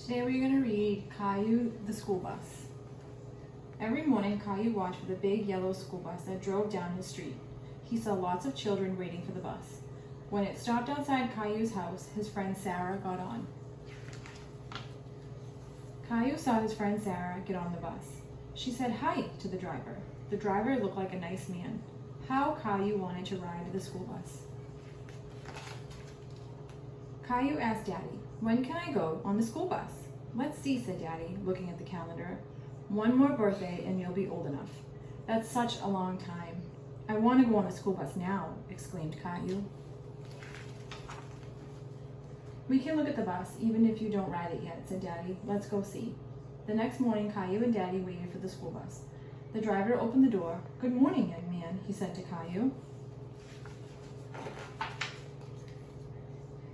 Today we're going to read Caillou, the school bus. Every morning, Caillou watched for the big yellow school bus that drove down his street. He saw lots of children waiting for the bus. When it stopped outside Caillou's house, his friend Sarah got on. Caillou saw his friend Sarah get on the bus. She said hi to the driver. The driver looked like a nice man. How Caillou wanted to ride the school bus. Caillou asked Daddy, "When can I go on the school bus?" "Let's see," said Daddy, looking at the calendar. "One more birthday and you'll be old enough." "That's such a long time." "I want to go on the school bus now," exclaimed Caillou. "We can look at the bus, even if you don't ride it yet," said Daddy. "Let's go see." The next morning, Caillou and Daddy waited for the school bus. The driver opened the door. "Good morning, young man," he said to Caillou.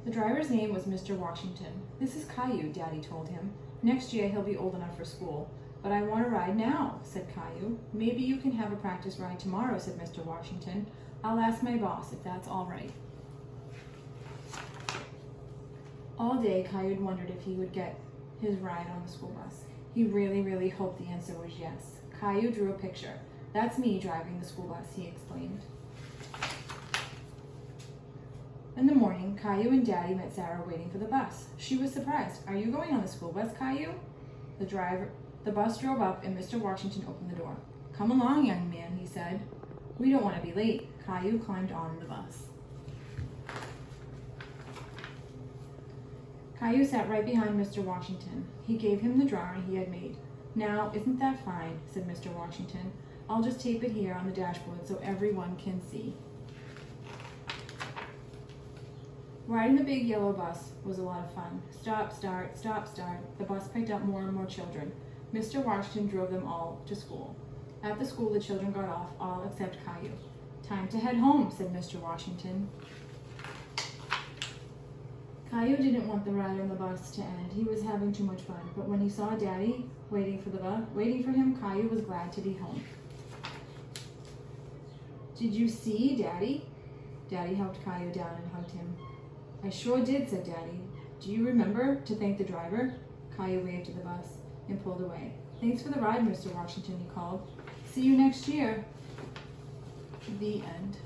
The driver's name was Mr. Washington. "This is Caillou," Daddy told him. "Next year he'll be old enough for school." "But I want to ride now," said Caillou. "Maybe you can have a practice ride tomorrow," said Mr. Washington. "I'll ask my boss if that's all right." All day, Caillou wondered if he would get his ride on the school bus. He really, really hoped the answer was yes. Caillou drew a picture. "That's me driving the school bus," he explained. In the morning, Caillou and Daddy met Sarah waiting for the bus. She was surprised. "Are you going on the school bus, Caillou?" The bus drove up and Mr. Washington opened the door. "Come along, young man," he said. "We don't want to be late." Caillou climbed on the bus. Caillou sat right behind Mr. Washington. He gave him the drawing he had made. "Now, isn't that fine?" said Mr. Washington. "I'll just tape it here on the dashboard so everyone can see." Riding the big yellow bus was a lot of fun. Stop, start, stop, start. The bus picked up more and more children. Mr. Washington drove them all to school. At the school, the children got off, all except Caillou. "Time to head home," said Mr. Washington. Caillou didn't want the ride on the bus to end. He was having too much fun. But when he saw Daddy waiting for him, Caillou was glad to be home. "Did you see Daddy?" Daddy helped Caillou down and hugged him. "I sure did," said Daddy. "Do you remember to thank the driver?" Caillou waved to the bus and pulled away. "Thanks for the ride, Mr. Washington," he called. "See you next year." The end.